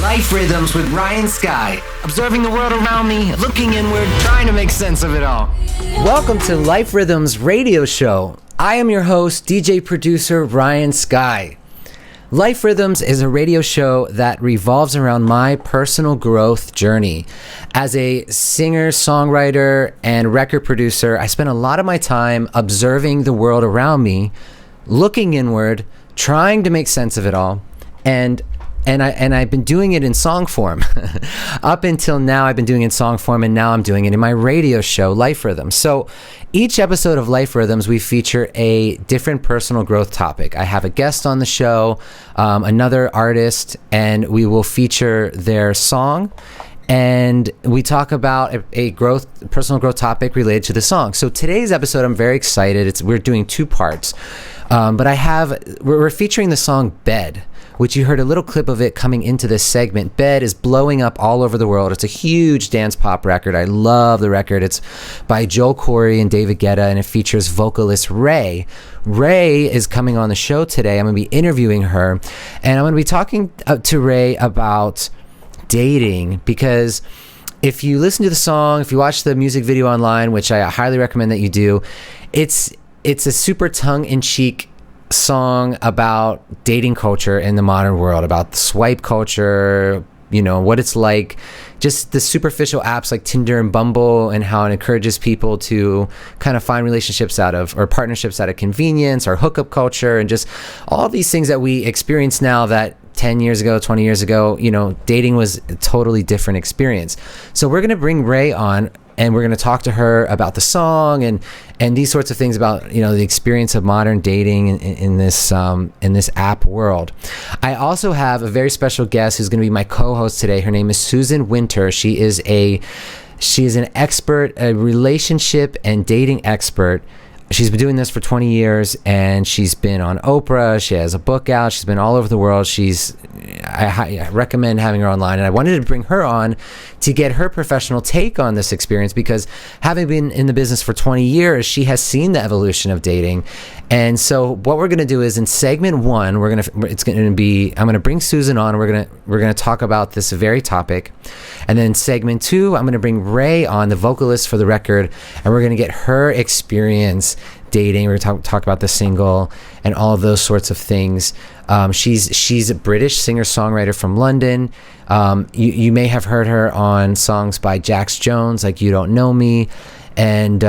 Life Rhythms with Ryan Skyy. Observing the world around me, looking inward, trying to make sense of it all. Welcome to Life Rhythms radio show. I am your host, DJ producer Ryan Skyy. Life Rhythms is a radio show that revolves around my personal growth journey. As a singer, songwriter, and record producer, I spend a lot of my time observing the world around me, looking inward, trying to make sense of it all, and I've been doing it in song form. Up until now, I've been doing it in song form, and now I'm doing it in my radio show, Life Rhythms. So each episode of Life Rhythms, we feature a different personal growth topic. I have a guest on the show, another artist, and we will feature their song, and we talk about a personal growth topic related to the song. So today's episode, I'm very excited. We're doing two parts, but we're featuring the song Bed, which you heard a little clip of it coming into this segment. Bed is blowing up all over the world. It's a huge dance pop record. I love the record. It's by Joel Corey and David Guetta, and it features vocalist RAYE. RAYE is coming on the show today. I'm going to be interviewing her, and I'm going to be talking to RAYE about dating, because if you listen to the song, if you watch the music video online, which I highly recommend that you do, it's a super tongue-in-cheek song about dating culture in the modern world, about the swipe culture, what it's like, just the superficial apps like Tinder and Bumble, and how it encourages people to kind of find relationships or partnerships out of convenience, or hookup culture, and just all these things that we experience now that 10 years ago, 20 years ago, dating was a totally different experience. So we're going to bring RAYE on, and we're going to talk to her about the song and these sorts of things about the experience of modern dating in this app world. I also have a very special guest who's going to be my co-host today. Her name is Susan Winter. She is an expert, a relationship and dating expert. She's been doing this for 20 years, and she's been on Oprah. She has a book out. She's been all over the world. I recommend having her online, and I wanted to bring her on to get her professional take on this experience, because having been in the business for 20 years, she has seen the evolution of dating. And so what we're going to do is, in segment one, I'm going to bring Susan on, and we're going to talk about this very topic. And then segment two, I'm going to bring RAYE on, the vocalist for the record, and we're going to get her experience dating. We're going to talk about the single and all of those sorts of things. She's a British singer-songwriter from London. You may have heard her on songs by Jax Jones, like You Don't Know Me. And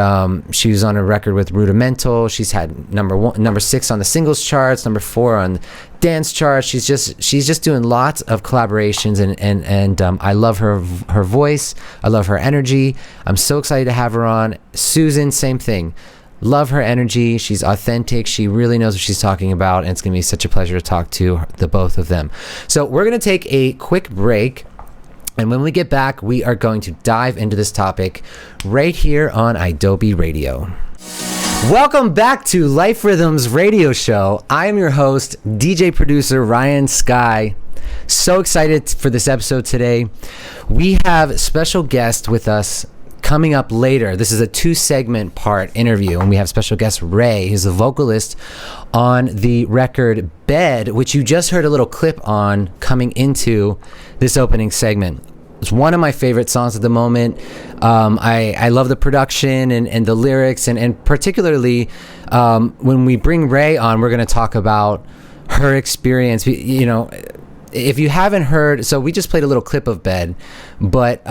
she was on a record with Rudimental. She's had number 6 on the singles charts, number 4 on dance charts. She's just doing lots of collaborations, and I love her voice. I love her energy. I'm so excited to have her on. Susan, same thing. Love her energy. She's authentic. She really knows what she's talking about, and it's going to be such a pleasure to talk to the both of them. So we're going to take a quick break, and when we get back, we are going to dive into this topic right here on Adobe Radio. Welcome back to Life Rhythms Radio Show. I am your host, DJ producer Ryan Skyy. So excited for this episode today. We have a special guest with us coming up later. This is a 2-segment part interview, and we have special guest RAYE, who's the vocalist on the record Bed, which you just heard a little clip on coming into this opening segment. It's one of my favorite songs at the moment. I love the production and the lyrics, and particularly when we bring RAYE on, we're going to talk about her experience. If you haven't heard, so we just played a little clip of Bed, but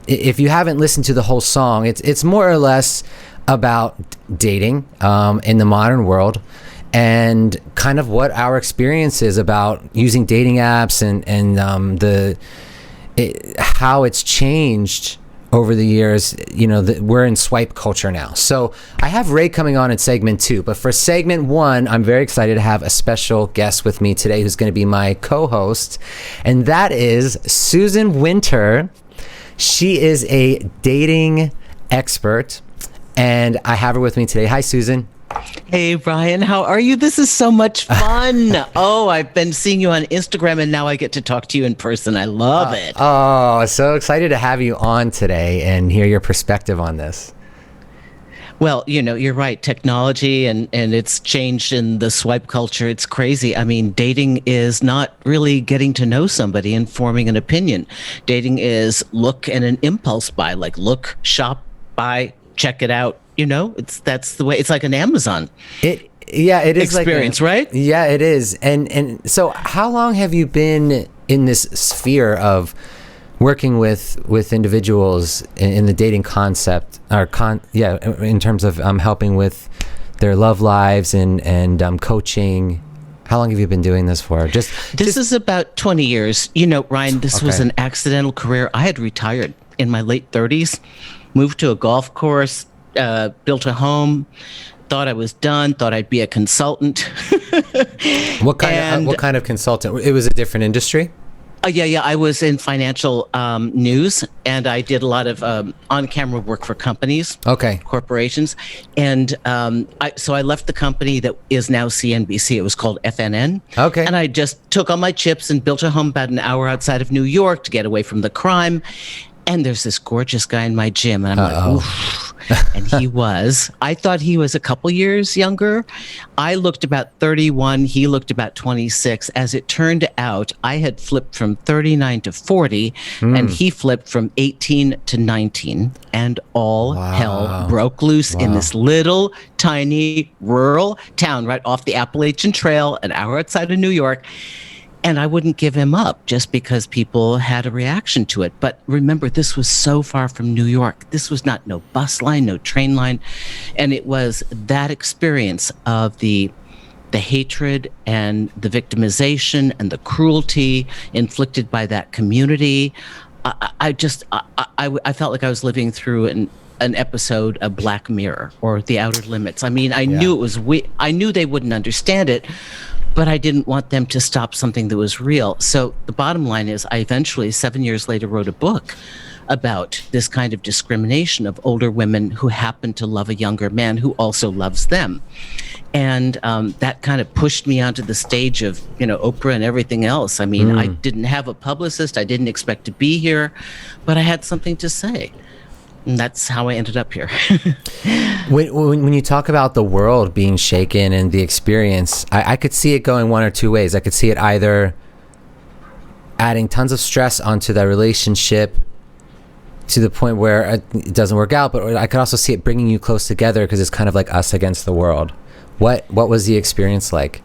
if you haven't listened to the whole song, it's more or less about dating in the modern world, and kind of what our experience is about using dating apps, and how it's changed over the years. We're in swipe culture now. So I have RAYE coming on in segment 2, but for segment 1, I'm very excited to have a special guest with me today who's going to be my co-host, and that is Susan Winter. She is a dating expert, and I have her with me today. Hi, Susan. Hey, Ryan, how are you? This is so much fun. I've been seeing you on Instagram, and now I get to talk to you in person. I love it. So excited to have you on today and hear your perspective on this. Well, you're right. Technology and it's changed in the swipe culture. It's crazy. I mean, dating is not really getting to know somebody and forming an opinion. Dating is look and an impulse buy, like look, shop, buy, check it out. That's the way. It's like an Amazon. It is experience, right? Yeah, it is. And so how long have you been in this sphere of working with individuals in the dating concept, or in terms of helping with their love lives and coaching? How long have you been doing this for? This is about 20 years. Ryan, this was an accidental career. I had retired in my late 30s, moved to a golf course, built a home, thought I was done, thought I'd be a consultant. What kind of consultant? It was a different industry? Yeah. I was in financial news, and I did a lot of on-camera work for companies, corporations. And so I left the company that is now CNBC. It was called FNN. Okay. And I just took all my chips and built a home about an hour outside of New York to get away from the crime. And there's this gorgeous guy in my gym, and I'm like, oof. And I thought he was a couple years younger. I looked about 31. He looked about 26. As it turned out, I had flipped from 39 to 40, and he flipped from 18 to 19. And all hell broke loose in this little, tiny, rural town right off the Appalachian Trail, an hour outside of New York. And I wouldn't give him up just because people had a reaction to it. But remember, this was so far from New York. This was not no bus line, no train line. And it was that experience of the hatred and the victimization and the cruelty inflicted by that community. I felt like I was living through an episode of Black Mirror or The Outer Limits. I mean, I knew it was I knew they wouldn't understand it, but I didn't want them to stop something that was real. So the bottom line is I eventually, 7 years later, wrote a book about this kind of discrimination of older women who happen to love a younger man who also loves them. And that kind of pushed me onto the stage of, Oprah and everything else. I mean, I didn't have a publicist. I didn't expect to be here, but I had something to say. And that's how I ended up here. When you talk about the world being shaken and the experience, I could see it going one or two ways. I could see it either adding tons of stress onto that relationship to the point where it doesn't work out, but I could also see it bringing you close together because it's kind of like us against the world. What was the experience like?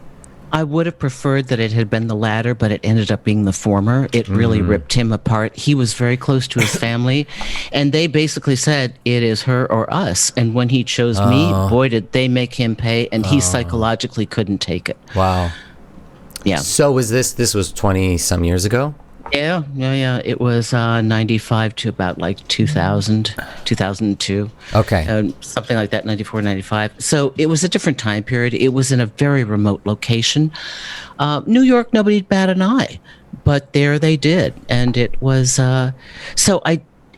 I would have preferred that it had been the latter, but it ended up being the former. It really ripped him apart. He was very close to his family, and they basically said, it is her or us. And when he chose me, boy, did they make him pay, and he psychologically couldn't take it. Wow. Yeah. So was this was 20-some years ago? Yeah. It was 95 to about like 2000, 2002. Okay. Something like that, 94, 95. So it was a different time period. It was in a very remote location. New York, nobody bat an eye, but there they did. And it was,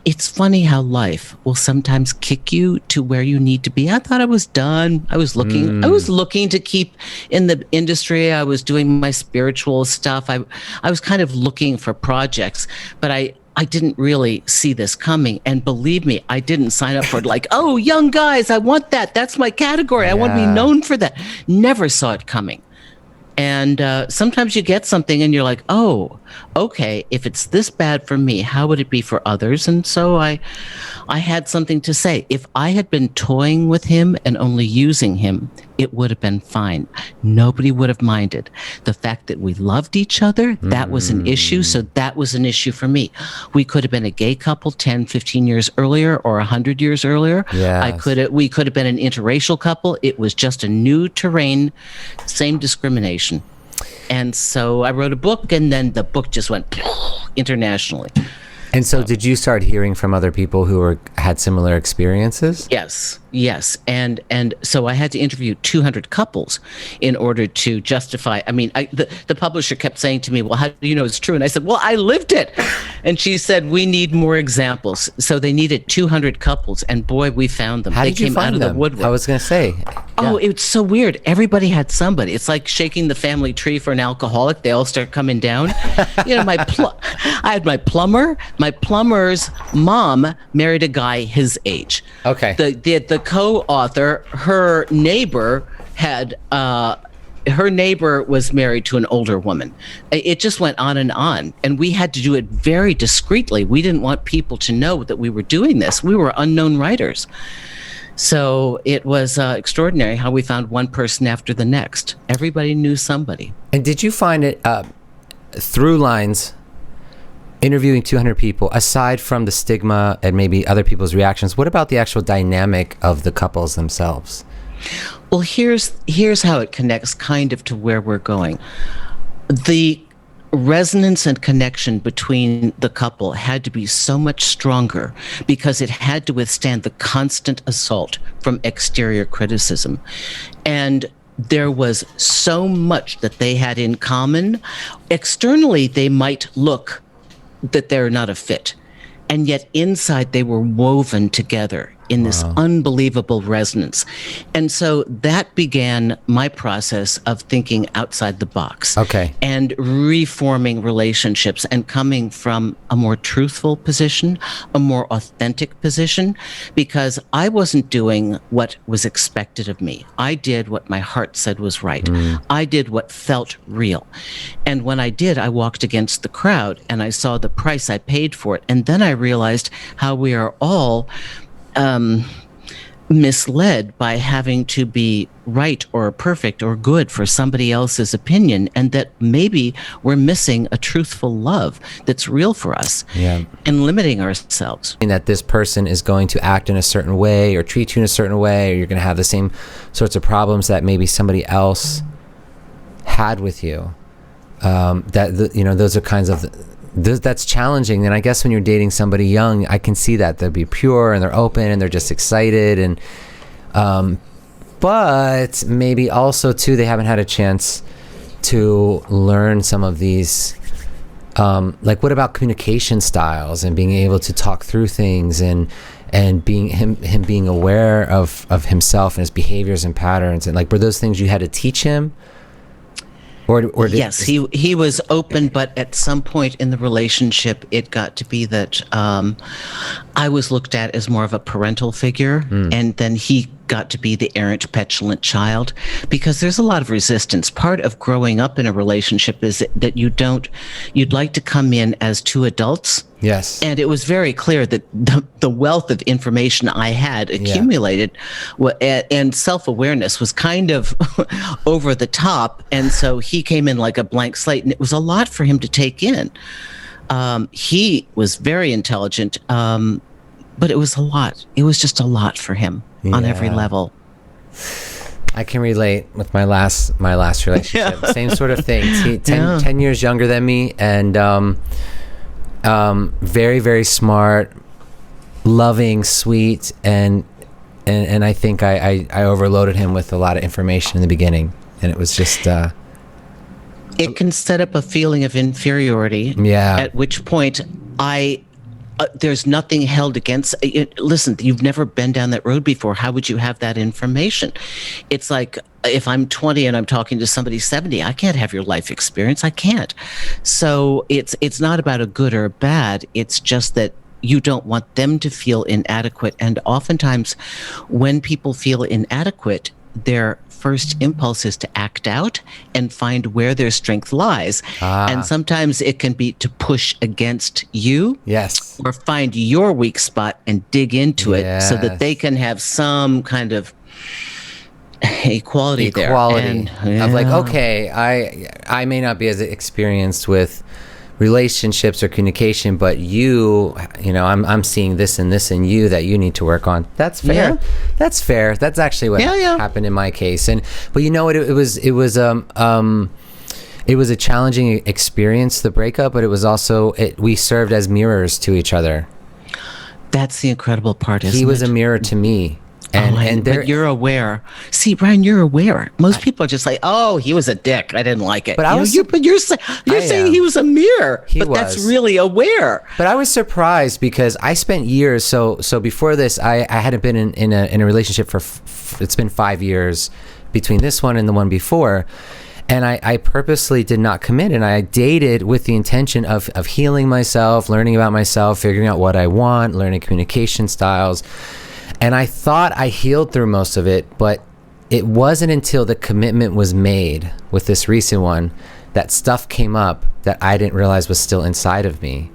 it's funny how life will sometimes kick you to where you need to be. I thought I was done. I was looking to keep in the industry. I was doing my spiritual stuff. I was kind of looking for projects, but I didn't really see this coming. And believe me, I didn't sign up for it like, oh, young guys, I want that. That's my category. I want to be known for that. Never saw it coming. And sometimes you get something and you're like, oh, okay, if it's this bad for me, how would it be for others? And so I had something to say. If I had been toying with him and only using him, it would have been fine. Nobody would have minded. The fact that we loved each other, that was an issue. So that was an issue for me. We could have been a gay couple 10, 15 years earlier or 100 years earlier. Yes. We could have been an interracial couple. It was just a new terrain, same discrimination. And so I wrote a book, and then the book just went internationally. And so did you start hearing from other people who had similar experiences? Yes. And so I had to interview 200 couples in order to justify. I mean, the publisher kept saying to me, well, how do you know it's true? And I said, well, I lived it. And she said, we need more examples. So they needed 200 couples, and boy, we found them. How They did you came find out of them? the woodwork. I was going to say. Oh, it's so weird. Everybody had somebody. It's like shaking the family tree for an alcoholic. They all start coming down. You know, I had my plumber. My plumber's mom married a guy his age. Okay. The co-author, her neighbor had her neighbor was married to an older woman. It just went on, and we had to do it very discreetly. We didn't want people to know that we were doing this. We were unknown writers. So it was extraordinary how we found one person after the next. Everybody knew somebody. And did you find it through lines, interviewing 200 people, aside from the stigma and maybe other people's reactions, what about the actual dynamic of the couples themselves? Well, here's how it connects kind of to where we're going. The resonance and connection between the couple had to be so much stronger because it had to withstand the constant assault from exterior criticism. And there was so much that they had in common. Externally, they might look that they're not a fit. And yet inside they were woven together in this unbelievable resonance. And so that began my process of thinking outside the box. Okay. And reforming relationships and coming from a more truthful position, a more authentic position, because I wasn't doing what was expected of me. I did what my heart said was right. I did what felt real. And when I did, I walked against the crowd and I saw the price I paid for it. And then I realized how we are all misled by having to be right or perfect or good for somebody else's opinion, and that maybe we're missing a truthful love that's real for us, and limiting ourselves. And that this person is going to act in a certain way or treat you in a certain way, or you're going to have the same sorts of problems that maybe somebody else had with you. Those are kinds of that's challenging. And I guess when you're dating somebody young, I can see that they'll be pure and they're open and they're just excited, and but maybe also too they haven't had a chance to learn some of these like, what about communication styles and being able to talk through things, and being him being aware of himself and his behaviors and patterns, and like, were those things you had to teach him? Yes, he was open, but at some point in the relationship, it got to be that I was looked at as more of a parental figure, and then he got to be the errant, petulant child, because there's a lot of resistance. Part of growing up in a relationship is that you'd like to come in as two adults. Yes. And it was very clear that the wealth of information I had accumulated and self-awareness was kind of over the top. And so he came in like a blank slate, and it was a lot for him to take in. He was very intelligent, but it was a lot. It was just a lot for him on every level. I can relate with my last relationship. Same sort of thing. 10 years younger than me, and very, very smart, loving, sweet, and I think I overloaded him with a lot of information in the beginning, and it was just it can set up a feeling of inferiority. At which point there's nothing held against it. Listen, you've never been down that road before. How would you have that information? It's like, if I'm 20 and I'm talking to somebody 70, I can't have your life experience. I can't. So it's not about a good or a bad. It's just that you don't want them to feel inadequate. And oftentimes when people feel inadequate, their first impulse is to act out and find where their strength lies. And sometimes it can be to push against you. Yes. Or find your weak spot and dig into it so that they can have some kind of equality there. Of like, okay, I may not be as experienced with relationships or communication, but I'm seeing this and this in you that you need to work on. That's fair. That's fair. That's actually what happened in my case. But you know what? It was a challenging experience, the breakup, but it was also we served as mirrors to each other. That's the incredible part. He was a mirror to me. But you're aware. See, Ryan, you're aware. Most people are just like, "Oh, he was a dick. I didn't like it." But you're saying he was a mirror. That's really aware. But I was surprised because I spent years. So before this, I hadn't been in a relationship for. It's been 5 years between this one and the one before, and I purposely did not commit. And I dated with the intention of healing myself, learning about myself, figuring out what I want, learning communication styles. And I thought I healed through most of it, but it wasn't until the commitment was made with this recent one that stuff came up that I didn't realize was still inside of me.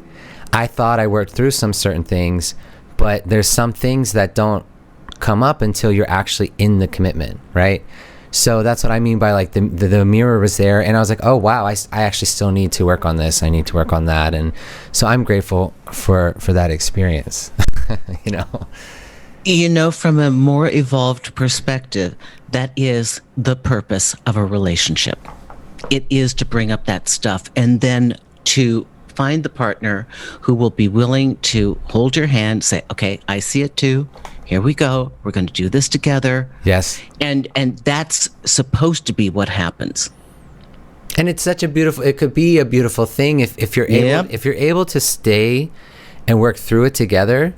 I thought I worked through some certain things, but there's some things that don't come up until you're actually in the commitment, right? So that's what I mean by like the mirror was there, and I was like, oh wow, I actually still need to work on this. I need to work on that, and so I'm grateful for that experience. From a more evolved perspective, that is the purpose of a relationship. It is to bring up that stuff and then to find the partner who will be willing to hold your hand, say, okay, I see it too. Here we go. We're going to do this together. Yes. And that's supposed to be what happens. And it's such it could be a beautiful thing if you're able to stay and work through it together.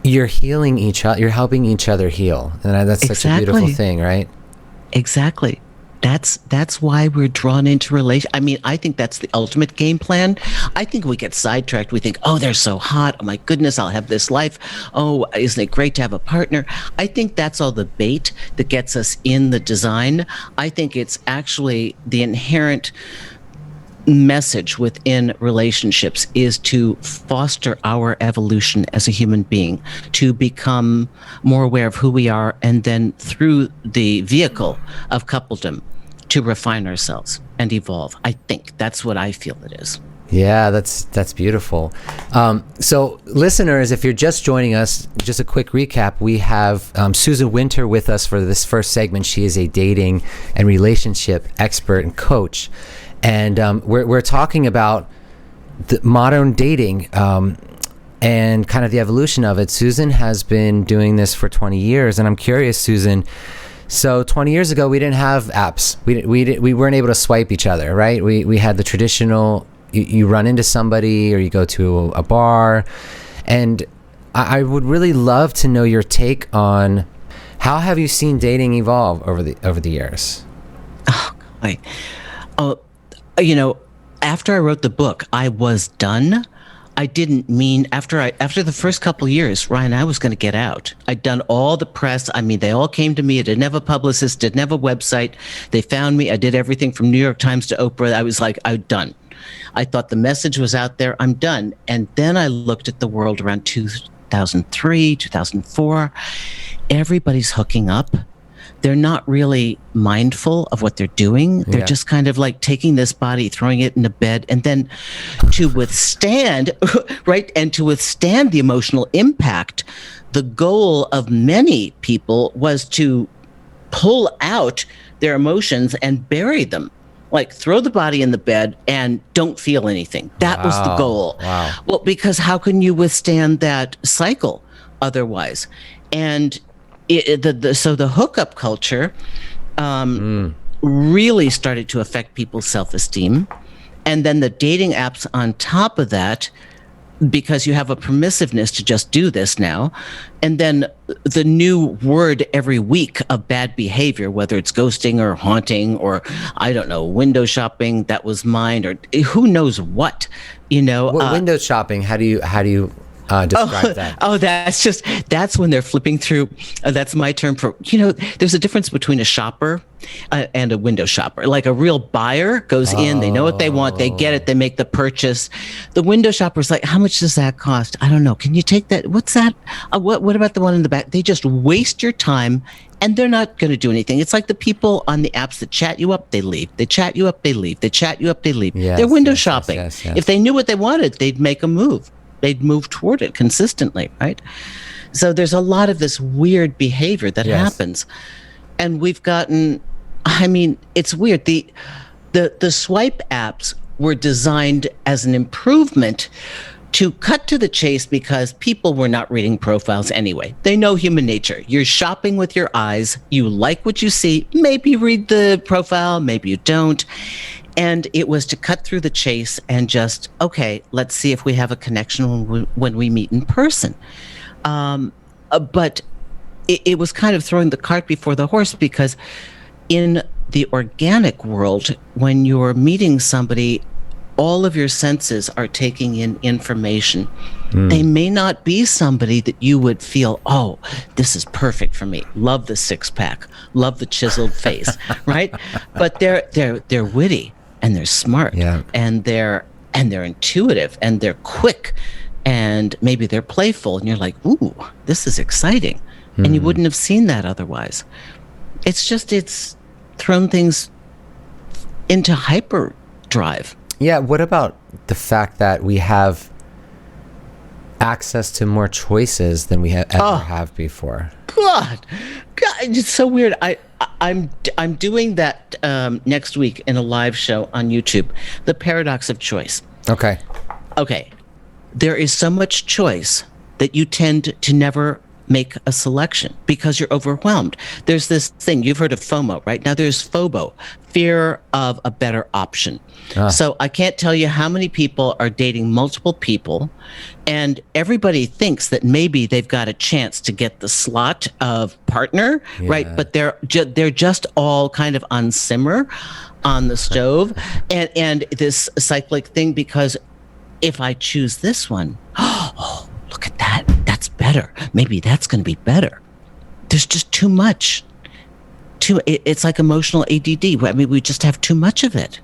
You're healing each other. You're helping each other heal, and that's such a beautiful thing, right? Exactly. That's why we're drawn into relation. I mean, I think that's the ultimate game plan. I think we get sidetracked. We think, oh, they're so hot. Oh my goodness, I'll have this life. Oh, isn't it great to have a partner? I think that's all the bait that gets us in the design. I think it's actually the inherent message within relationships is to foster our evolution as a human being, to become more aware of who we are, and then through the vehicle of coupledom to refine ourselves and evolve. I think that's what I feel it is. Yeah, that's beautiful. So listeners, if you're just joining us, just a quick recap. We have Susan Winter with us for this first segment. She is a dating and relationship expert and coach. And we're talking about the modern dating and kind of the evolution of it. Susan has been doing this for 20 years. And I'm curious, Susan, so 20 years ago, we didn't have apps. We weren't able to swipe each other, right? We had the traditional, you run into somebody or you go to a bar. And I would really love to know your take on how have you seen dating evolve over the years? After I wrote the book, I was done. I didn't mean after the first couple of years, Ryan, I was going to get out. I'd done all the press. I mean, they all came to me. I didn't have a publicist, didn't have a website. They found me. I did everything from New York Times to Oprah. I was like, I'm done. I thought the message was out there. I'm done. And then I looked at the world around 2003, 2004. Everybody's hooking up. They're not really mindful of what they're doing. They're just kind of like taking this body, throwing it in a bed, and then to withstand, right? And to withstand the emotional impact, the goal of many people was to pull out their emotions and bury them. Like throw the body in the bed and don't feel anything. That was the goal. Wow. Well, because how can you withstand that cycle otherwise? And so the hookup culture really started to affect people's self-esteem. And then the dating apps on top of that, because you have a permissiveness to just do this now. And then the new word every week of bad behavior, whether it's ghosting or haunting or, I don't know, window shopping, that was mine, or who knows what, window shopping, how do you describe that? Oh, that's when they're flipping through. That's my term for, there's a difference between a shopper and a window shopper. Like a real buyer goes in, they know what they want, they get it, they make the purchase. The window shopper's like, how much does that cost? I don't know. Can you take that? What's that? What about the one in the back? They just waste your time and they're not going to do anything. It's like the people on the apps that chat you up, they leave. They chat you up, they leave. They chat you up, they leave. Yes, they're window shopping. Yes. If they knew what they wanted, they'd make a move. They'd move toward it consistently, right? So there's a lot of this weird behavior that happens. And we've gotten, it's weird. The swipe apps were designed as an improvement to cut to the chase, because people were not reading profiles anyway. They know human nature. You're shopping with your eyes. You like what you see. Maybe read the profile, maybe you don't. And it was to cut through the chase and just, okay, let's see if we have a connection when we meet in person. But it was kind of throwing the cart before the horse, because in the organic world, when you're meeting somebody, all of your senses are taking in information. They may not be somebody that you would feel, oh, this is perfect for me. Love the six pack, love the chiseled face, right? But they're witty and they're smart, and they're intuitive and they're quick, and maybe they're playful, and you're like, ooh, this is exciting, and you wouldn't have seen that otherwise. It's thrown things into hyperdrive. Yeah, what about the fact that we have access to more choices than we have ever have before? God, it's so weird. I'm doing that next week in a live show on YouTube. The paradox of choice. Okay. There is so much choice that you tend to never make a selection because you're overwhelmed. There's this thing, you've heard of FOMO, right? Now there's FOBO, fear of a better option. So I can't tell you how many people are dating multiple people, and everybody thinks that maybe they've got a chance to get the slot of partner, right? But they're just all kind of on simmer on the stove, and this cyclic thing, because if I choose this one, oh, look at that. That's better. Maybe that's going to be better. There's just too much. It's like emotional ADD. I mean, we just have too much of it.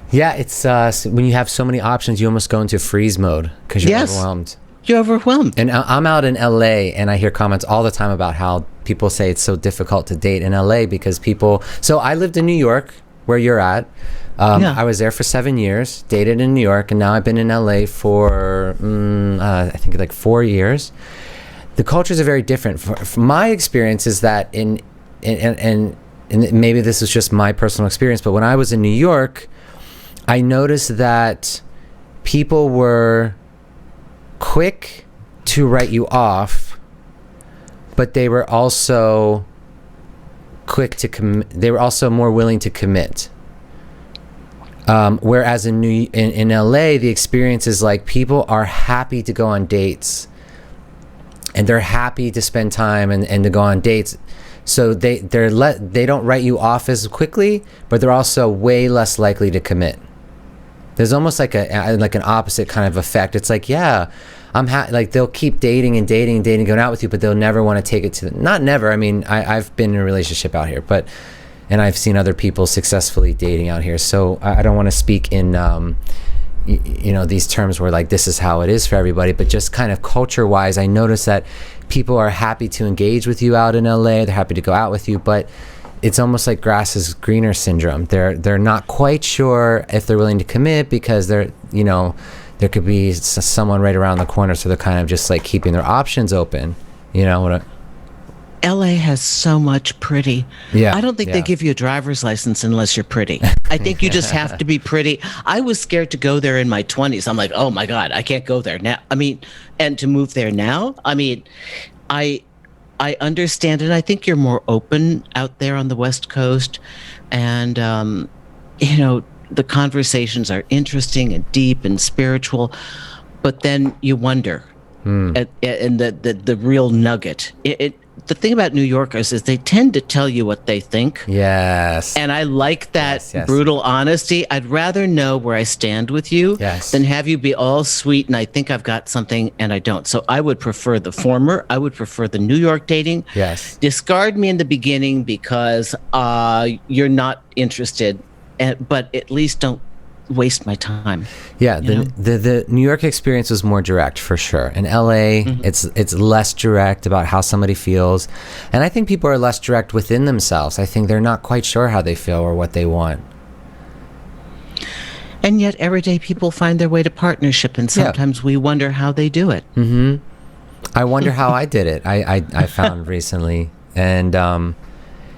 Yeah, it's when you have so many options, you almost go into freeze mode because you're overwhelmed. You're overwhelmed. And I'm out in LA, and I hear comments all the time about how people say it's so difficult to date in LA because people. So I lived in New York, where you're at. I was there for 7 years, dated in New York, and now I've been in LA for I think like 4 years. The cultures are very different. From my experience is that and maybe this is just my personal experience, but when I was in New York, I noticed that people were quick to write you off, but they were also quick to they were also more willing to commit. Whereas in LA, the experience is like people are happy to go on dates, and they're happy to spend time and to go on dates. So they don't write you off as quickly, but they're also way less likely to commit. There's almost like an opposite kind of effect. It's like, yeah, like they'll keep dating, going out with you, but they'll never want to take it to not never. I mean, I've been in a relationship out here, and I've seen other people successfully dating out here. So I don't want to speak in, these terms where like this is how it is for everybody, but just kind of culture-wise, I notice that people are happy to engage with you out in LA. They're happy to go out with you, but it's almost like grass is greener syndrome. They're not quite sure if they're willing to commit because there could be someone right around the corner. So they're kind of just like keeping their options open. LA has so much pretty. Yeah. I don't think they give you a driver's license unless you're pretty. I think you just have to be pretty. I was scared to go there in my 20s. I'm like, oh my God, I can't go there now. I mean, and to move there now, I mean, I understand it. I think you're more open out there on the West Coast, and the conversations are interesting and deep and spiritual, but then you wonder, and the real nugget. The thing about New Yorkers is they tend to tell you what they think. Yes. And I like that brutal honesty. I'd rather know where I stand with you than have you be all sweet and I think I've got something and I don't. So I would prefer the former. I would prefer the New York dating. Yes. Discard me in the beginning because you're not interested, but at least don't waste my time. Yeah, the New York experience was more direct for sure. In LA, it's less direct about how somebody feels, and I think people are less direct within themselves. I think they're not quite sure how they feel or what they want. And yet, everyday people find their way to partnership, and sometimes we wonder how they do it. I wonder how I did it. I found recently, and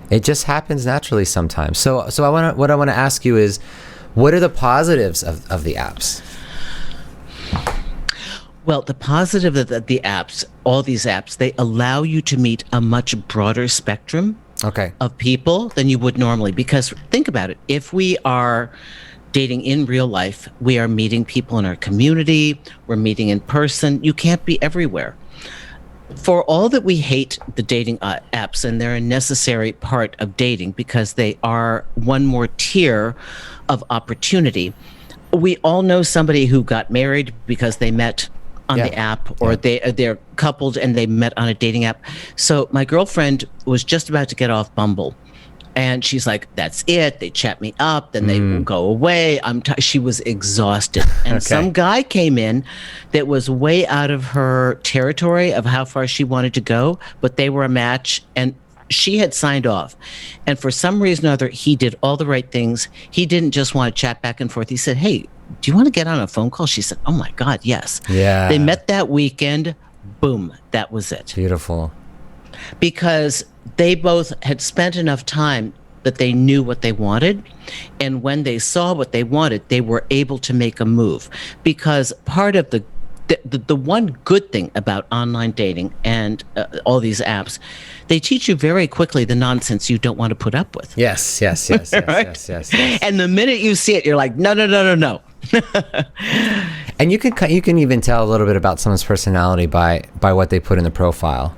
it just happens naturally sometimes. So what I want to ask you is, what are the positives of the apps? Well, the positive of the apps, all these apps, they allow you to meet a much broader spectrum of people than you would normally. Because think about it. If we are dating in real life, we are meeting people in our community, we're meeting in person. You can't be everywhere. For all that we hate the dating apps, and they're a necessary part of dating because they are one more tier of opportunity. We all know somebody who got married because they met on the app, or they're coupled and they met on a dating app. So my girlfriend was just about to get off Bumble, and she's like, "That's it. They chat me up, then they will go away." She was exhausted, and some guy came in that was way out of her territory of how far she wanted to go, but they were a match, and she had signed off. And for some reason or other, he did all the right things. He didn't just want to chat back and forth. He said, "Hey, do you want to get on a phone call?" She said, "Oh my God, yes." Yeah. They met that weekend. Boom. That was it. Beautiful. Because they both had spent enough time that they knew what they wanted. And when they saw what they wanted, they were able to make a move. Because part of the one good thing about online dating and all these apps, they teach you very quickly the nonsense you don't want to put up with. Yes. Right? yes. And the minute you see it, you're like, no. And you can even tell a little bit about someone's personality by what they put in the profile.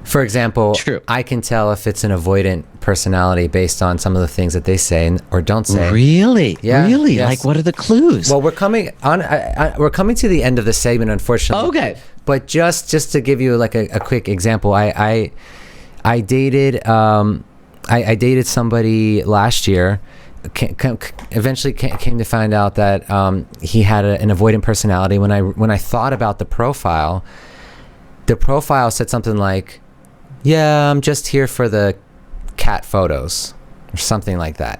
For example, I can tell if it's an avoidant personality based on some of the things that they say or don't say. Really? Yeah. Really? Yes. Like, what are the clues? Well, we're coming to the end of the segment, unfortunately. Okay. But just to give you like a quick example, I dated I dated somebody last year. Eventually came to find out that he had an avoidant personality. When I thought about the profile said something like, "Yeah, I'm just here for the cat photos," or something like that.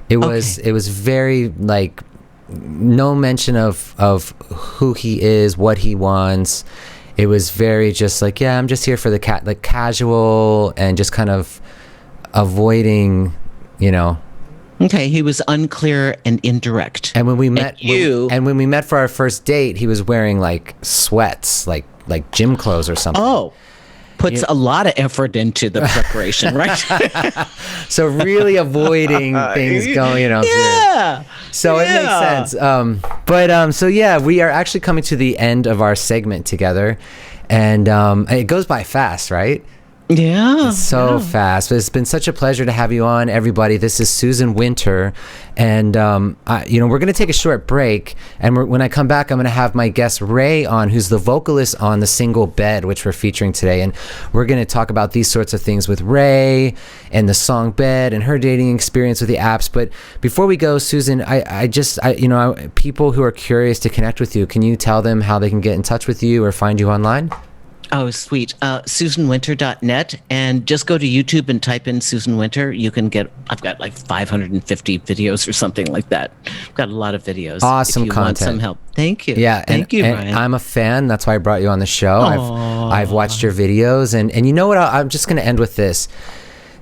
It was very like no mention of who he is, what he wants. It was very just like, "Yeah, I'm just here for the cat," like casual and just kind of avoiding, Okay, he was unclear and indirect. And when we met, when we met for our first date, he was wearing like sweats, like gym clothes or something. Oh, puts a lot of effort into the preparation, right? So really avoiding things going, Yeah. So it makes sense. So yeah, we are actually coming to the end of our segment together, and it goes by fast, right? Yeah. It's so fast. But it's been such a pleasure to have you on, everybody. This is Susan Winter. And, we're going to take a short break. And when I come back, I'm going to have my guest RAYE on, who's the vocalist on the single Bed, which we're featuring today. And we're going to talk about these sorts of things with RAYE and the song Bed and her dating experience with the apps. But before we go, Susan, people who are curious to connect with you, can you tell them how they can get in touch with you or find you online? Oh, sweet. SusanWinter.net, and just go to YouTube and type in Susan Winter. You can I've got like 550 videos or something like that. I've got a lot of videos. Awesome if you content. Want some help. Thank you. Yeah. Thank you, and Ryan. I'm a fan. That's why I brought you on the show. I've watched your videos, and you know what? I'm just going to end with this.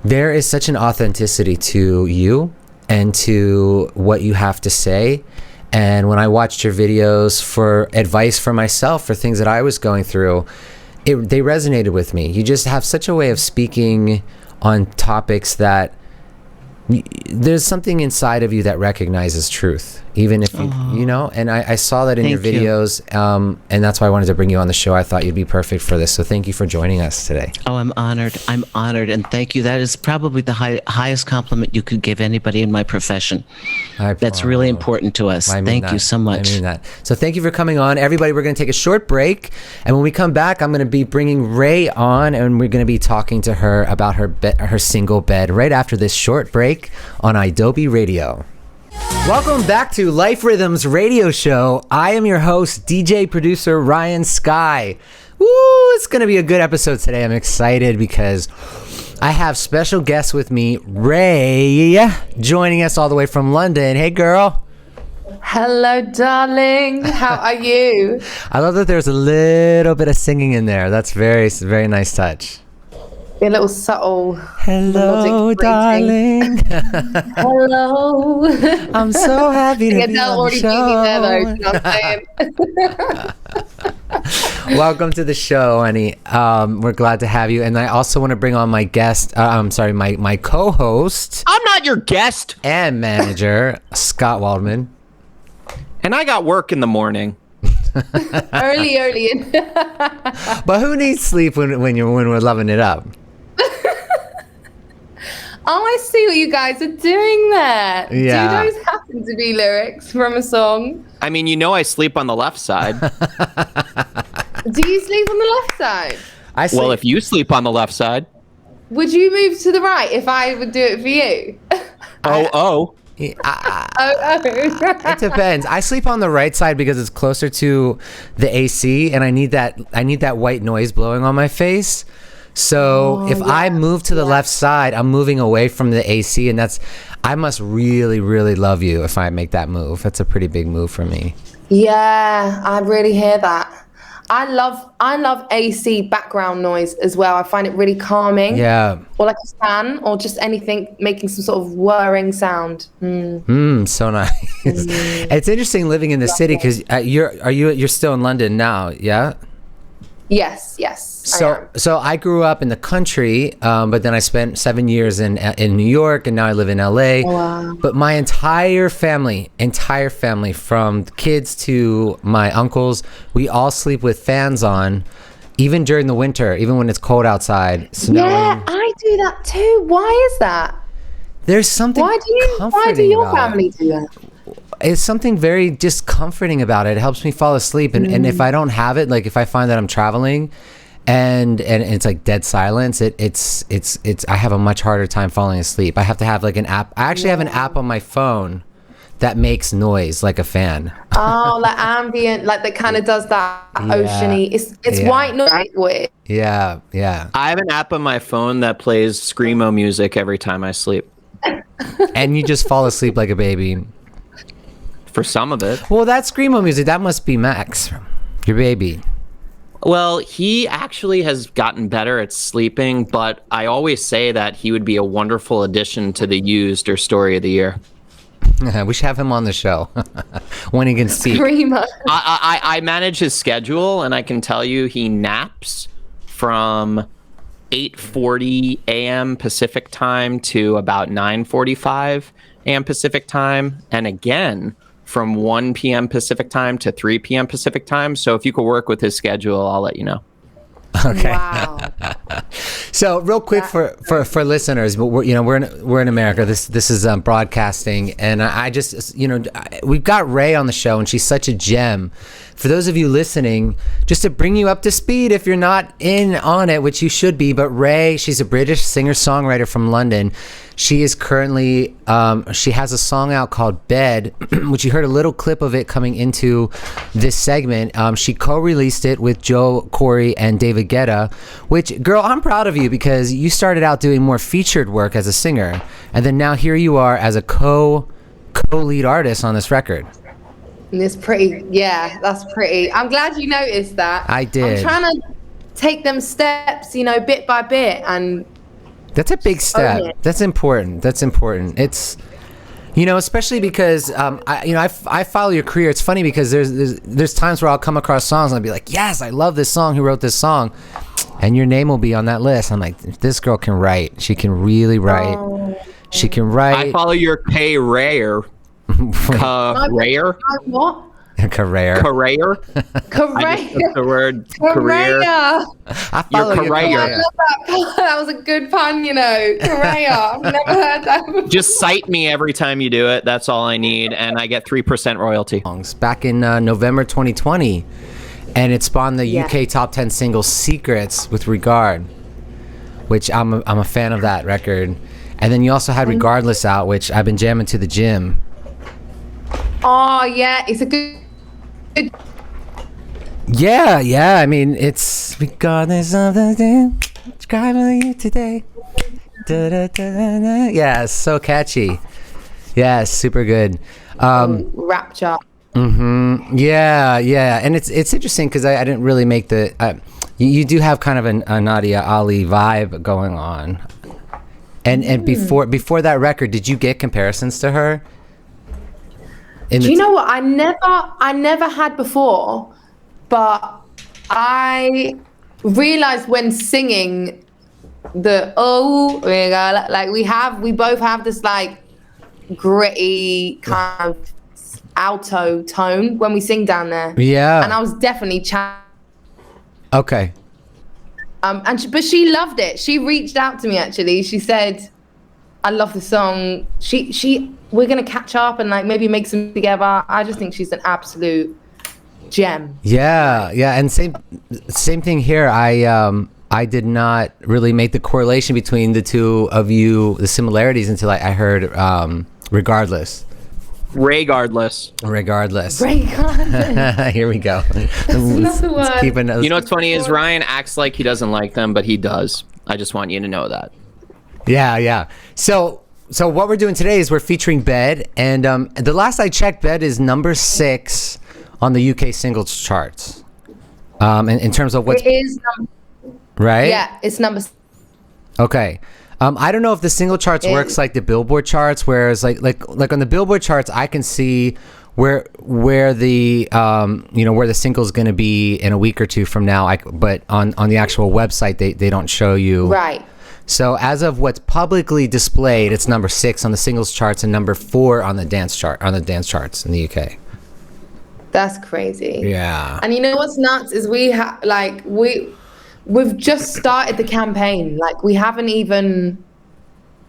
There is such an authenticity to you and to what you have to say. And when I watched your videos for advice for myself, for things that I was going through, they resonated with me. You just have such a way of speaking on topics that there's something inside of you that recognizes truth, even if and I saw that in your videos, and that's why I wanted to bring you on the show. I thought you'd be perfect for this, so thank you for joining us today. Oh, I'm honored, and thank you. That is probably the highest compliment you could give anybody in my profession. That's really important to us. Thank you so much. I mean that. So thank you for coming on. Everybody, we're going to take a short break, and when we come back, I'm going to be bringing RAYE on, and we're going to be talking to her about her single Bed right after this short break on Adobe Radio. Welcome back to Life Rhythms Radio Show. I am your host, DJ producer Ryan Skyy. Woo, it's going to be a good episode today. I'm excited because I have special guests with me, RAYE, joining us all the way from London. Hey, girl. Hello, darling. How are you? I love that there's a little bit of singing in there. That's very, very nice touch. A little subtle. Hello, darling. Hello. I'm so happy to be on the show. Already beat me there, though. You know what I'm saying? Welcome to the show, honey. We're glad to have you. And I also want to bring on my guest, my co-host. I'm not your guest. And manager, Scott Waldman. And I got work in the morning. early. But who needs sleep when we're loving it up? Oh, I see what you guys are doing there. Yeah. Do those happen to be lyrics from a song? I mean, I sleep on the left side. Do you sleep on the left side? Well, if you sleep on the left side. Would you move to the right if I would do it for you? It depends. I sleep on the right side because it's closer to the AC, and I need that white noise blowing on my face. So if I move to the left side, I'm moving away from the AC, and I must really, really love you if I make that move. That's a pretty big move for me. Yeah, I really hear that. I love AC background noise as well. I find it really calming. Yeah. Or like a fan, or just anything making some sort of whirring sound. So nice. It's interesting living in the city because you're still in London now, yeah? Yes. So I grew up in the country, but then I spent 7 years in New York, and now I live in LA. Wow. But my entire family, from kids to my uncles, we all sleep with fans on, even during the winter, even when it's cold outside, snowing. Yeah, I do that too. Why is that? There's something Why do your family do that? It's something very just comforting about it. It helps me fall asleep, and if I don't have it, like if I find that I'm traveling and it's like dead silence, it's I have a much harder time falling asleep. I have to have like an app. I actually have an app on my phone that makes noise like a fan. Oh, like ambient, like that kind of does that oceany. It's white noise, right? Yeah. I have an app on my phone that plays screamo music every time I sleep. And you just fall asleep like a baby. For some of it. Well, that screamo music, that must be Max, your baby. Well, he actually has gotten better at sleeping, but I always say that he would be a wonderful addition to the Used or Story of the Year. We should have him on the show when he can speak. Screamer. I manage his schedule, and I can tell you he naps from 8:40 a.m. Pacific time to about 9:45 a.m. Pacific time, and again from 1 p.m. Pacific time to 3 p.m. Pacific time. So if you could work with his schedule, I'll let you know. Okay. Wow. So real quick for listeners, but we're in America. This is broadcasting, and I just we've got Raye on the show, and she's such a gem. For those of you listening, just to bring you up to speed, if you're not in on it, which you should be, but Raye, she's a British singer-songwriter from London. She is currently, she has a song out called Bed, which you heard a little clip of it coming into this segment. She co-released it with Joe Corey and David Guetta, which, girl, I'm proud of you because you started out doing more featured work as a singer, and then now here you are as a co-lead artist on this record. It's pretty. Yeah, that's pretty. I'm glad you noticed that. I did. I'm trying to take them steps, bit by bit, and that's a big step. That's important. It's, especially because I follow your career. It's funny because there's times where I'll come across songs and I'll be like, yes, I love this song. Who wrote this song? And your name will be on that list. I'm like, this girl can write. She can really write. She can write. I follow your K Rayer. Career? What? Career. The word career. I follow Your career. I love that. That was a good pun, Career. I've never heard that before. Just cite me every time you do it. That's all I need, and I get 3% royalty. Back in November 2020, and it spawned the UK Top 10 single "Secrets" with Regard, which I'm a fan of that record. And then you also had "Regardless" out, which I've been jamming to the gym. Oh yeah, it's a good. Yeah. I mean, it's regardless of the day, describing you today. Yeah, it's so catchy. Yeah, super good. Rapture. Yeah, and it's interesting because I didn't really make the. You do have kind of a Nadia Ali vibe going on, and before that record, did you get comparisons to her? Do you know what? I never had before, but I realized when singing we both have this like gritty kind of alto tone when we sing down there. Yeah. And I was definitely Okay. But she loved it. She reached out to me actually. She said, I love the song. We're gonna catch up and like maybe make some together. I just think she's an absolute gem. Yeah, and same thing here. I did not really make the correlation between the two of you, the similarities, until I heard Regardless. Regardless. Here we go. Another word. You know what's funny is Ryan acts like he doesn't like them, but he does. I just want you to know that. Yeah. So what we're doing today is we're featuring Bed, and the last I checked, Bed is number 6 on the UK singles charts. In terms of what it is, right? Yeah, it's number. Okay. I don't know if the single charts works like the Billboard charts, whereas like on the Billboard charts, I can see where the where the single's going to be in a week or two from now. But on the actual website, they don't show you. Right. So as of what's publicly displayed, it's number 6 on the singles charts and number 4 on the dance charts in the UK. That's crazy. Yeah. And you know what's nuts is we've just started the campaign. Like we haven't even,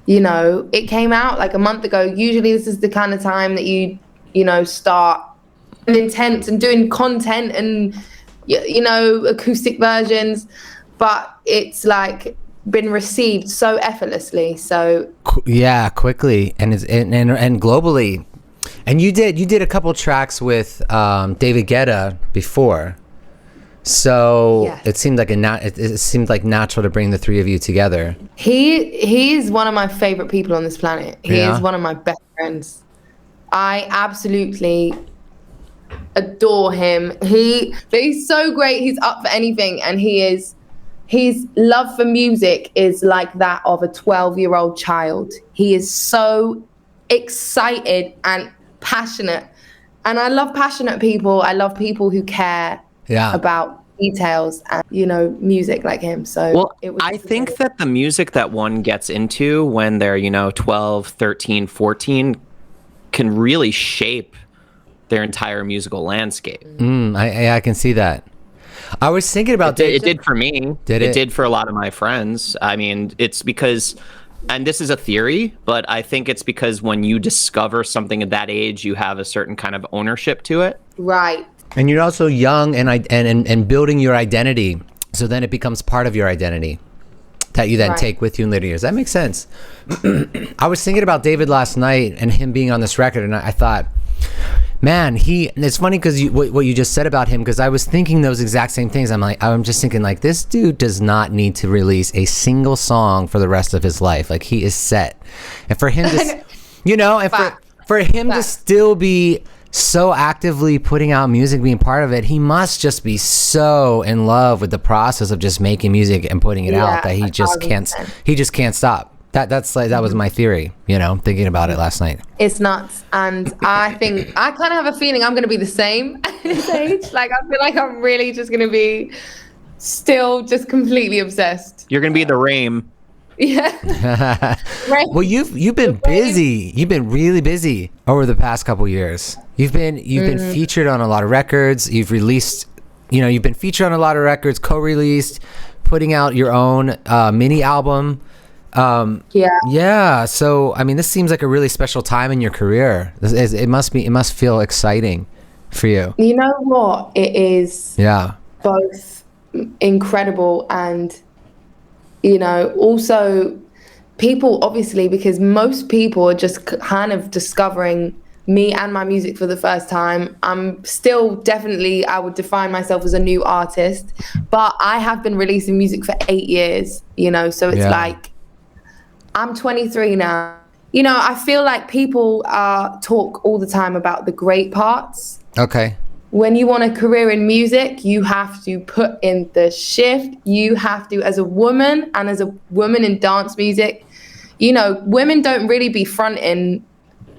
it came out like a month ago. Usually this is the kind of time that you start an intent and doing content and, acoustic versions, but it's been received so effortlessly. So yeah, quickly and globally. And you did a couple tracks with David Guetta before. So yes. It seemed like natural to bring the three of you together. He is one of my favorite people on this planet. He is one of my best friends. I absolutely adore him. He's so great. He's up for anything, and his love for music is like that of a 12-year-old child. He is so excited and passionate, and I love passionate people. I love people who care about details and music like him. So I think that the music that one gets into when they're 12, 13, 14 can really shape their entire musical landscape. I can see that. I was thinking about it did for me. It did for a lot of my friends. I mean, it's because, and this is a theory, but I think it's because when you discover something at that age, you have a certain kind of ownership to it. Right. And you're also young and building your identity. So then it becomes part of your identity that you then take with you in later years. That makes sense. I was thinking about David last night and him being on this record, and I thought, man, it's funny because what you just said about him, because I was thinking those exact same things. I'm just thinking this dude does not need to release a single song for the rest of his life. Like, he is set. And for him to, for him to still be so actively putting out music, being part of it, he must just be so in love with the process of just making music and putting it out that he just can't stop. That was my theory, thinking about it last night. It's nuts. And I think I kind of have a feeling I'm going to be the same at this age. I feel like I'm really just going to be still just completely obsessed. You're going to be the Rame. Yeah. Well, you've been busy. You've been really busy over the past couple years. You've been featured on a lot of records. You've released, you've been featured on a lot of records, co-released, putting out your own mini album. Yeah. So, I mean, this seems like a really special time in your career. It must feel exciting for you. You know what? It is. Yeah. Both incredible and, also people, obviously, because most people are just kind of discovering me and my music for the first time. I'm still definitely, I would define myself as a new artist, but I have been releasing music for 8 years, so it's I'm 23 now. I feel like people talk all the time about the great parts. Okay. When you want a career in music, you have to put in the shift. You have to, as a woman and as a woman in dance music, women don't really be fronting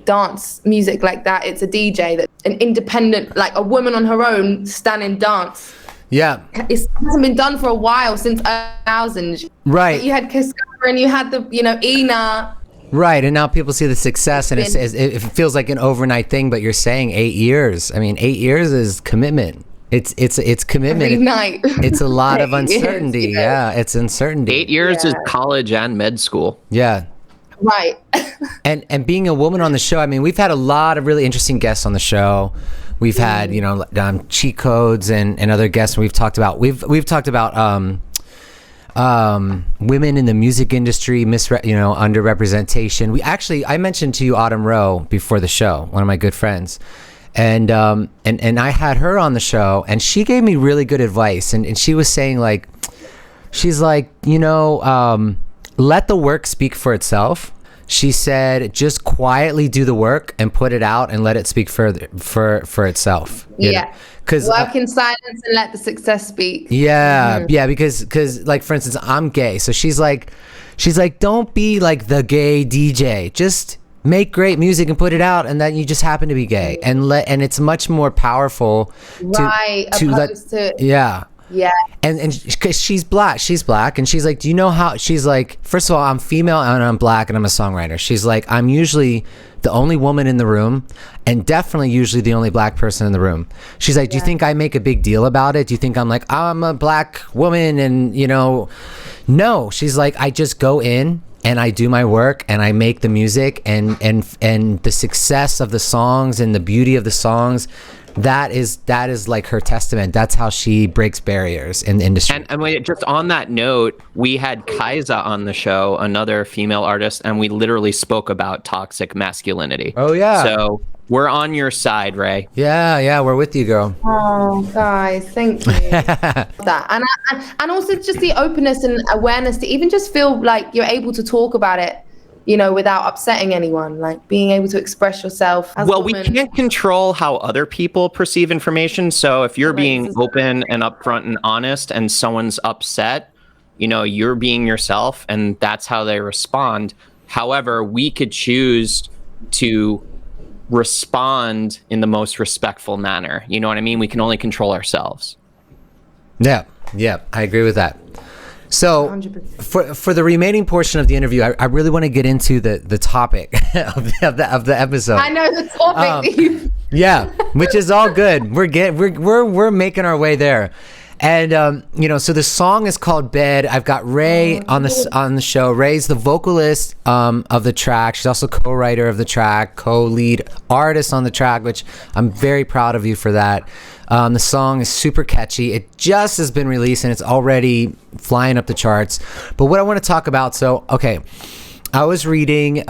dance music like that. It's a DJ, that an independent, like a woman on her own standing dance. Yeah. It hasn't been done for a while, since 2000. Right. You had Kiska and you had the, Ina. Right, and now people see the success, and it feels like an overnight thing. But you're saying 8 years. I mean, 8 years is commitment. It's commitment. Every night. It's a lot of uncertainty. Yeah, it's uncertainty. 8 years is college and med school. Yeah. Right. And being a woman on the show, I mean, we've had a lot of really interesting guests on the show. We've had, cheat codes and other guests. We've talked about women in the music industry, underrepresentation. I mentioned to you Autumn Rowe before the show, one of my good friends, and I had her on the show, and she gave me really good advice, and she was saying let the work speak for itself. She said, just quietly do the work and put it out and let it speak for itself. Yeah. Because work in silence and let the success speak. Yeah. Mm-hmm. Yeah. Because like, for instance, I'm gay. So she's like, don't be like the gay DJ. Just make great music and put it out. And then you just happen to be gay, and it's much more powerful. Yeah. Yeah. And because she's black, and she's like, do you know how? She's like, first of all, I'm female and I'm black and I'm a songwriter. She's like, I'm usually the only woman in the room, and definitely usually the only black person in the room. She's like, do you think I make a big deal about it? Do you think I'm like, I'm a black woman and no. She's like, I just go in and I do my work and I make the music, and the success of the songs and the beauty of the songs, that is like her testament. That's how she breaks barriers in the industry. And just on that note, we had Kaisa on the show, another female artist, and we literally spoke about toxic masculinity. Oh yeah. So we're on your side, Ray. Yeah, we're with you, girl. Oh, guys, thank you. that and also just the openness and awareness to even just feel like you're able to talk about it, without upsetting anyone, like being able to express yourself as we can't control how other people perceive information. So if you're being open and upfront and honest and someone's upset, you're being yourself and that's how they respond. However, we could choose to respond in the most respectful manner. You know what I mean? We can only control ourselves. Yeah, I agree with that. So 100%. For the remaining portion of the interview, I really want to get into the topic of the episode. I know the topic. Yeah, which is all good. We're making our way there. And so the song is called Bed. I've got Raye on the show. Ray's the vocalist of the track. She's also co-writer of the track, co-lead artist on the track, which I'm very proud of you for that. The song is super catchy. It just has been released and it's already flying up the charts. But what I want to talk about, I was reading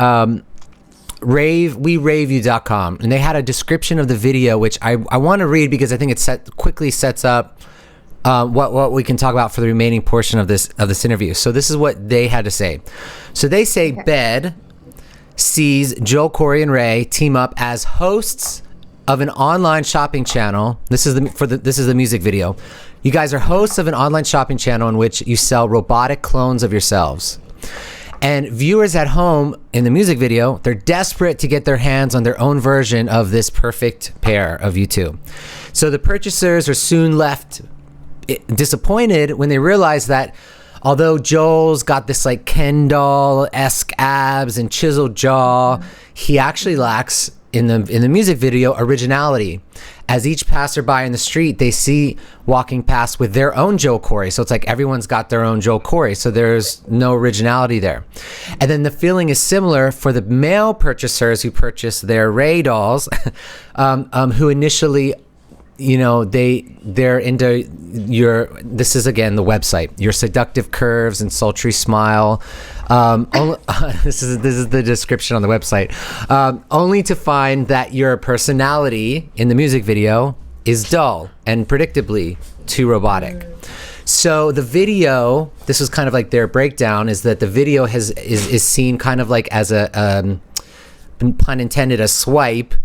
WeRaveYou.com, and they had a description of the video, which I want to read because I think it quickly sets up what we can talk about for the remaining portion of this interview. So this is what they had to say. So they say, Bed sees Joel, Corey, and Raye team up as hosts of an online shopping channel. This is the music video. You guys are hosts of an online shopping channel in which you sell robotic clones of yourselves. And viewers at home in the music video, they're desperate to get their hands on their own version of this perfect pair of you two. So the purchasers are soon left disappointed when they realize that although Joel's got this like Ken doll-esque abs and chiseled jaw, he actually lacks in the music video originality. As each passerby in the street they see walking past with their own Joel Corey, so it's like everyone's got their own Joel Corey, so there's no originality there. And then the feeling is similar for the male purchasers who purchase their Raye dolls, who initially, they're into this is again the website, your seductive curves and sultry smile. This is the description on the website. Only to find that your personality in the music video is dull and predictably too robotic. So the video, this was kind of like their breakdown, is that the video is seen kind of like as a pun intended, a swipe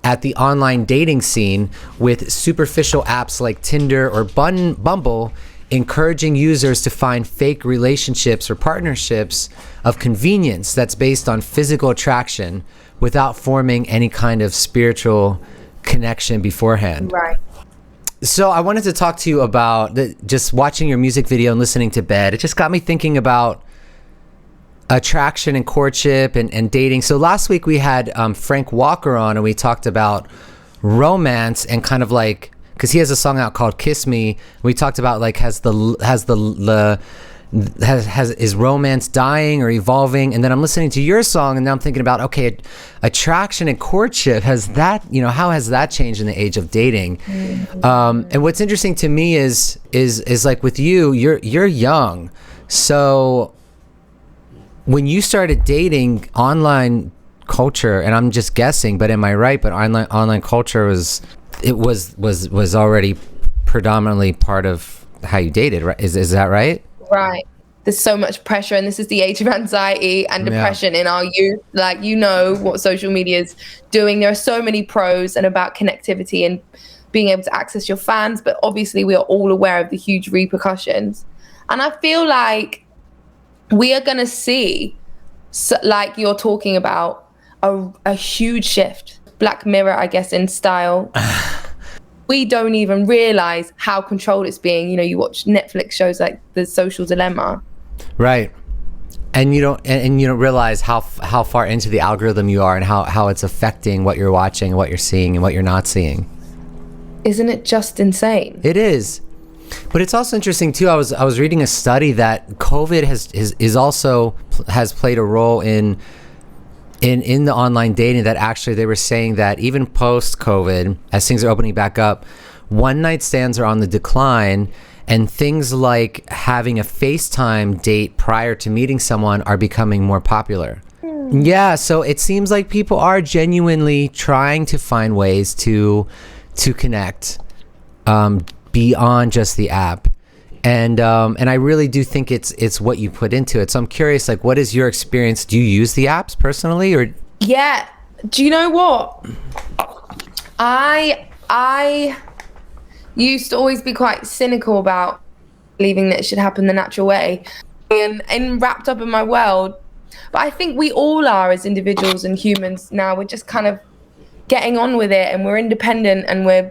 at the online dating scene, with superficial apps like Tinder or Bumble encouraging users to find fake relationships or partnerships of convenience that's based on physical attraction without forming any kind of spiritual connection beforehand. Right. So I wanted to talk to you about just watching your music video and listening to Bed. It just got me thinking about attraction and courtship and dating. So last week we had Frank Walker on, and we talked about romance and kind of like, because he has a song out called Kiss Me. We talked about like, is romance dying or evolving? And then I'm listening to your song, and now I'm thinking about, okay, attraction and courtship, has that, how has that changed in the age of dating? And what's interesting to me is like with you, you're young. So when you started dating, online culture, and I'm just guessing, but am I right? But online culture was already predominantly part of how you dated, right? Is that right? Right. There's so much pressure, and this is the age of anxiety and depression in our youth. Like, what social media is doing. There are so many pros and about connectivity and being able to access your fans, but obviously we are all aware of the huge repercussions. And I feel like we are going to see, like you're talking about, a huge shift. Black Mirror, I guess, in style. We don't even realize how controlled it's being. You watch Netflix shows like The Social Dilemma. Right. And you don't realize how far into the algorithm you are, and how it's affecting what you're watching, what you're seeing, and what you're not seeing. Isn't it just insane? It is. But it's also interesting too. I was reading a study that COVID has played a role in the online dating, that actually they were saying that even post-COVID, as things are opening back up, one-night stands are on the decline, and things like having a FaceTime date prior to meeting someone are becoming more popular. Yeah, so it seems like people are genuinely trying to find ways to connect beyond just the app. And I really do think it's what you put into it. So I'm curious, like, what is your experience? Do you use the apps personally, or? Yeah. Do you know what? I used to always be quite cynical about believing that it should happen the natural way, and wrapped up in my world. But I think we all are, as individuals and humans now. We're just kind of getting on with it, and we're independent, and we're,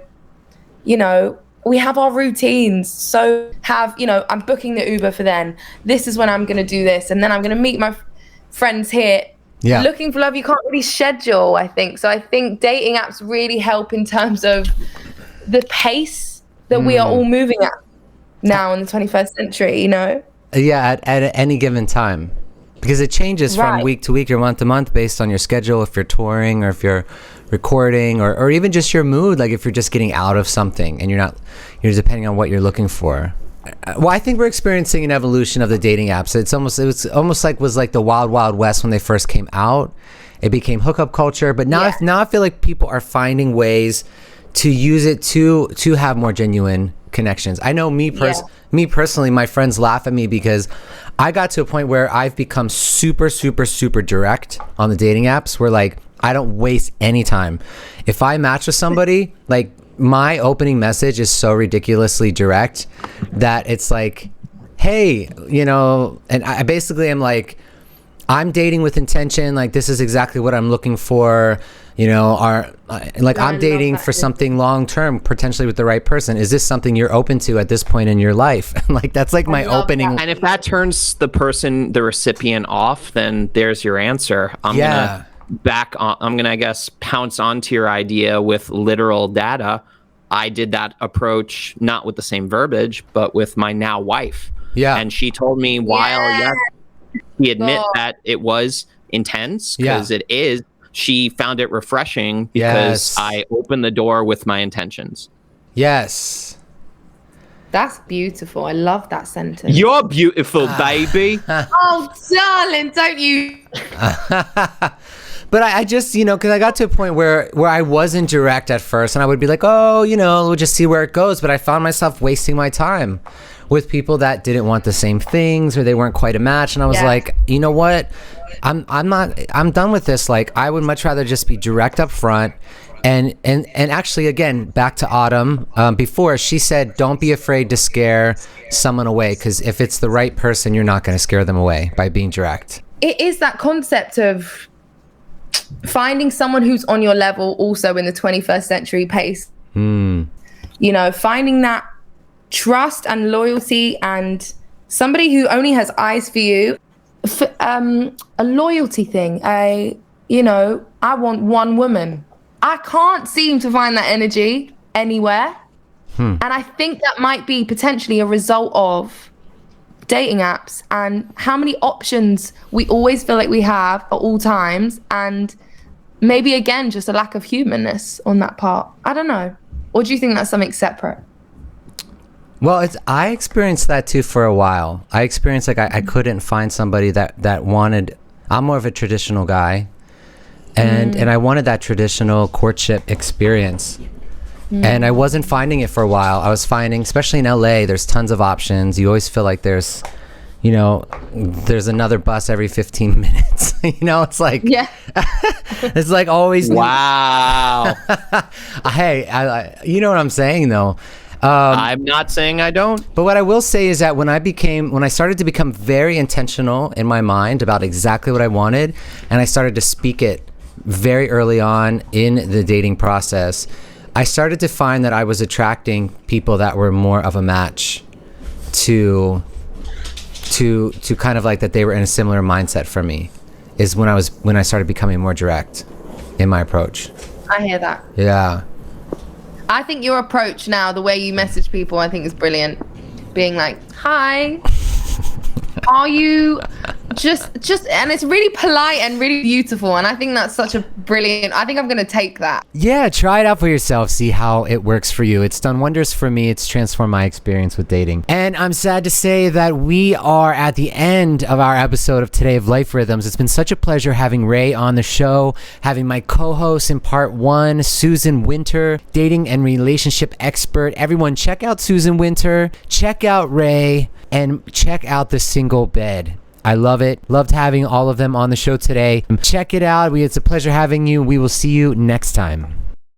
we have our routines. So I'm booking the Uber for then. This is when I'm going to do this. And then I'm going to meet my friends here. Yeah. Looking for love, you can't really schedule, I think. So I think dating apps really help in terms of the pace that we are all moving at now in the 21st century, Yeah, at any given time. Because it changes from week to week or month to month based on your schedule, if you're touring or if you're recording, or even just your mood, like if you're just getting out of something and you're depending on what you're looking for. Well, I think we're experiencing an evolution of the dating apps. It was like the wild, wild west when they first came out. It became hookup culture, but now I feel like people are finding ways to use it to have more genuine connections. I know me personally, my friends laugh at me because I got to a point where I've become super, super, super direct on the dating apps, where like I don't waste any time. If I match with somebody, like my opening message is so ridiculously direct that it's like, hey, and I basically am like, I'm dating with intention. Like, this is exactly what I'm looking for. I'm dating for something long term, potentially with the right person. Is this something you're open to at this point in your life? Like, that's like my opening. And if that turns the recipient off, then there's your answer. I'm gonna I guess pounce onto your idea with literal data. I did that approach not with the same verbiage, but with my now wife. Yeah. And she told me she admit that it was intense, because it is. She found it refreshing because I opened the door with my intentions. Yes. That's beautiful. I love that sentence. You're beautiful, baby. Oh, darling, don't you? But I just, because I got to a point where I wasn't direct at first, and I would be like, oh, we'll just see where it goes. But I found myself wasting my time with people that didn't want the same things, or they weren't quite a match. And I was like, you know what? I'm done with this. Like, I would much rather just be direct up front. And actually, again, back to Autumn, before, she said, don't be afraid to scare someone away, because if it's the right person, you're not going to scare them away by being direct. It is that concept of finding someone who's on your level also in the 21st century pace. you know, finding that trust and loyalty and somebody who only has eyes for you, a loyalty thing. You know, I want one woman. I can't seem to find that energy anywhere. And I think that might be potentially a result of dating apps and how many options we always feel like we have at all times, and maybe again just a lack of humanness on that part. I don't know. Or do you think that's something separate? Well, I experienced that too for a while. I experienced like I couldn't find somebody that wanted. I'm more of a traditional guy, and I wanted that traditional courtship experience. And I wasn't finding it for a while. I was finding, especially in LA, there's tons of options. You always feel like there's, you know, there's another bus every 15 minutes. You know, it's like, Yeah. it's like always. Wow. Hey, you know what I'm saying though. I'm not saying I don't. But what I will say is that when I started to become very intentional in my mind about exactly what I wanted, and I started to speak it very early on in the dating process, I started to find that I was attracting people that were more of a match to kind of like that they were in a similar mindset for me, is when I started becoming more direct in my approach. I hear that. Yeah. I think your approach now, the way you message people, I think is brilliant. Being like, hi, are you just, and it's really polite and really beautiful. And I think that's such a brilliant, I think I'm going to take that. Yeah, try it out for yourself. See how it works for you. It's done wonders for me. It's transformed my experience with dating. And I'm sad to say that we are at the end of our episode of today of Life Rhythms. It's been such a pleasure having Ray on the show, having my co-host in part 1, Susan Winter, dating and relationship expert. Everyone, check out Susan Winter, check out Ray, and check out The Single Bed. I love it. Loved having all of them on the show today. Check it out. It's a pleasure having you. We will see you next time.